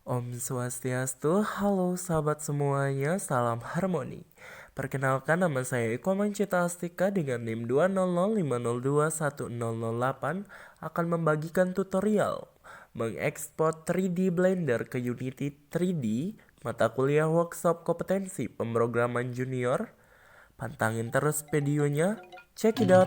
Om Swastiastu, halo sahabat semuanya, salam harmoni. Perkenalkan nama saya Komang Cita Astika dengan NIM 20050210008 akan membagikan tutorial mengekspor 3D Blender ke Unity 3D mata kuliah workshop kompetensi pemrograman junior. Pantangin terus videonya, check it out.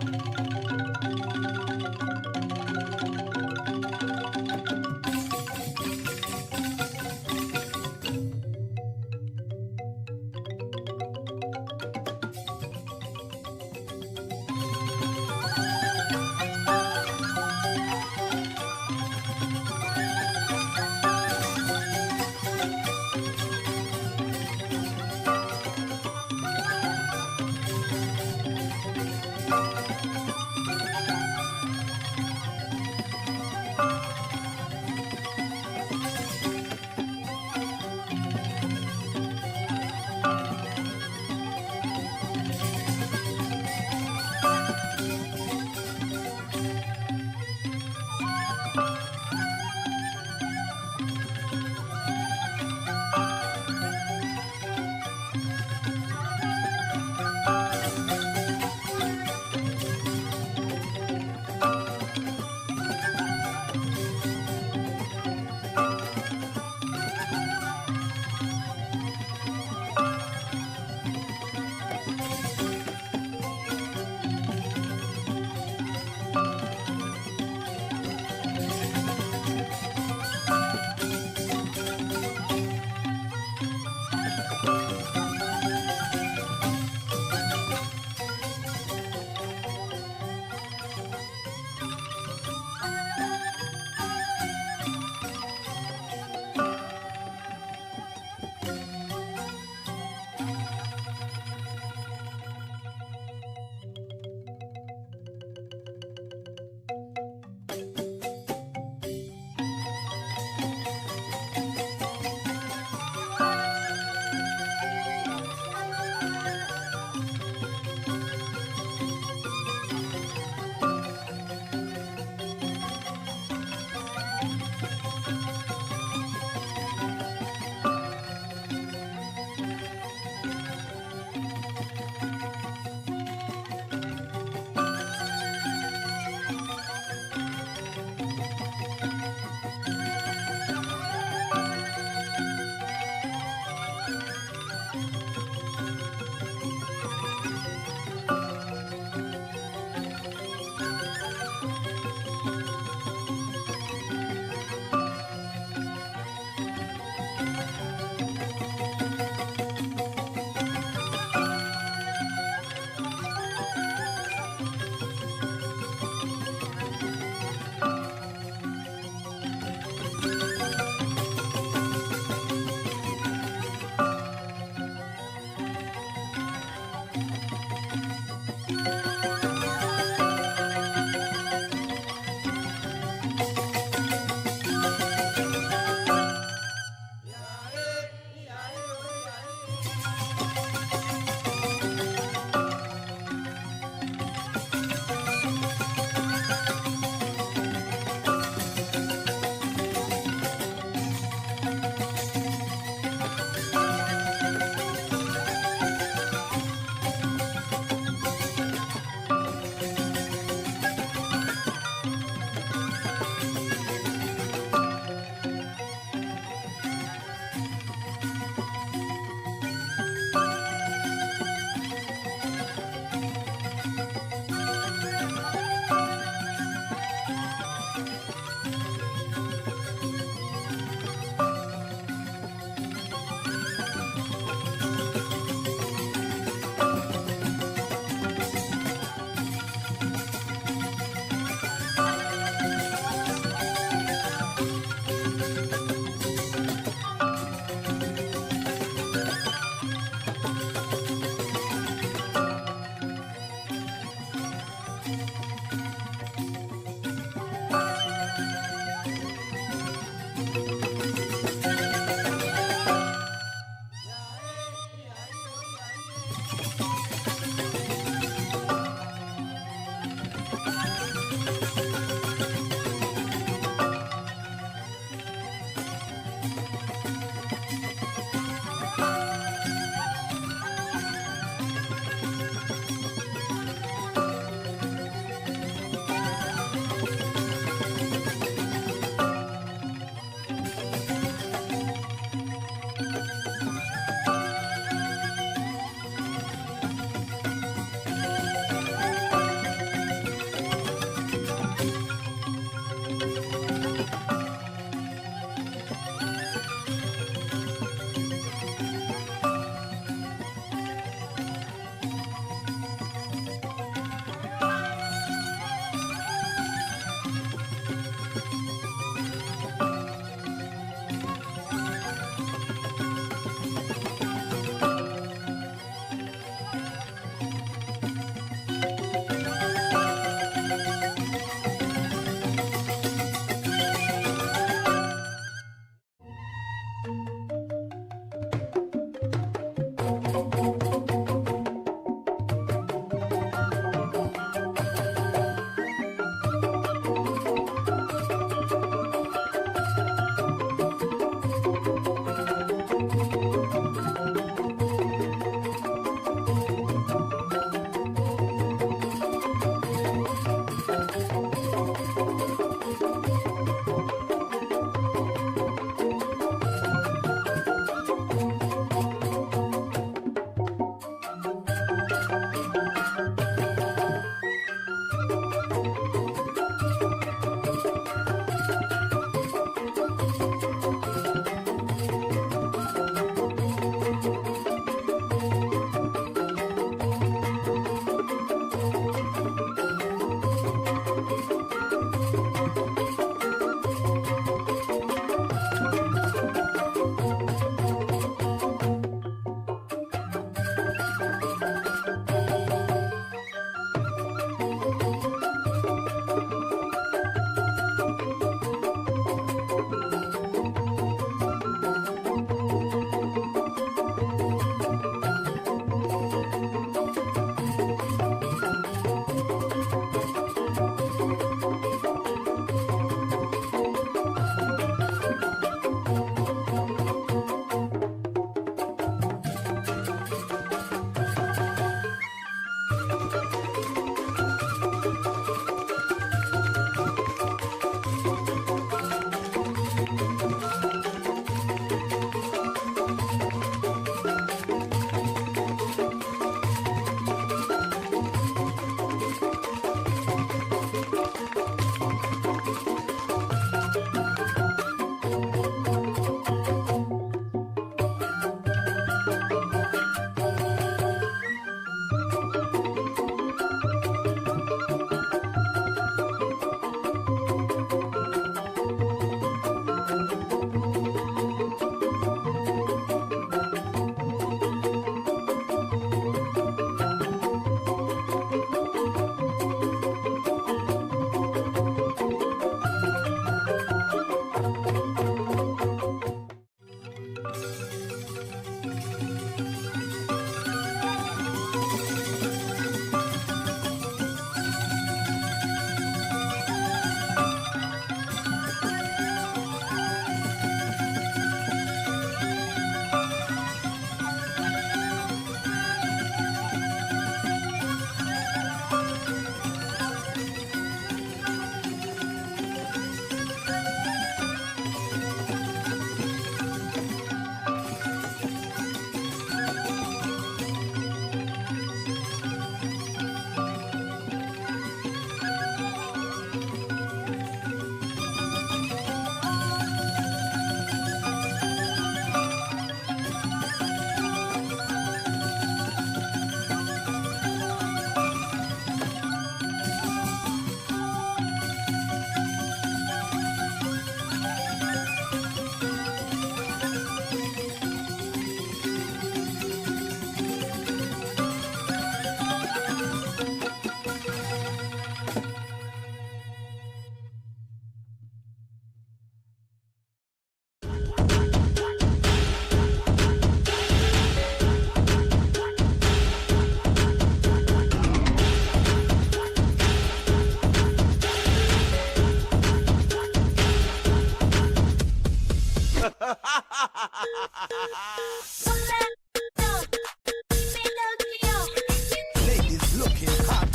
Ladies looking hot.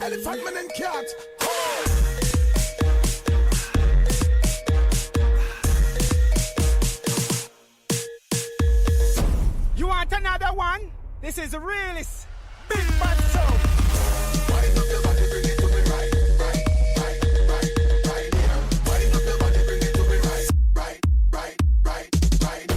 Elephant man and cat. You want another one? This is a realist. Big bad soul. Wind up your body, bring it to me right, right, right, right, right here. Wind up your body, bring it to me right, right, right, right, right.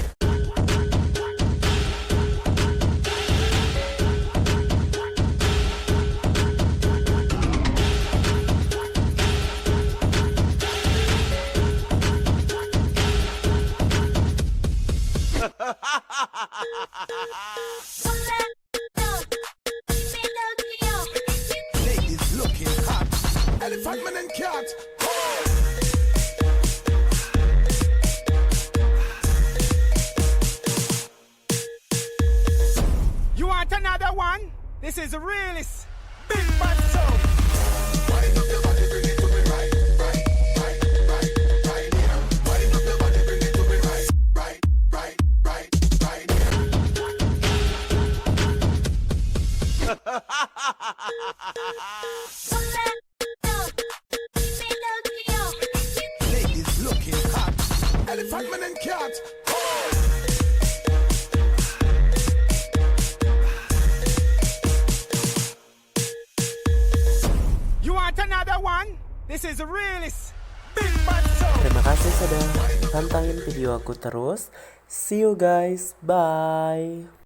Ladies looking hot. Elephant man and cat. You want another one? This is a realist. Big bad soul. Wind up your body, bring it to me right, right, right, right, right here. Wind up your body, bring it to me right, right, right, right, right here. Ladies looking hot. Elephant man and cat. You want another one? This is a realist. Big bad soul. Terima kasih sudah pantangin video aku terus. See you guys, bye.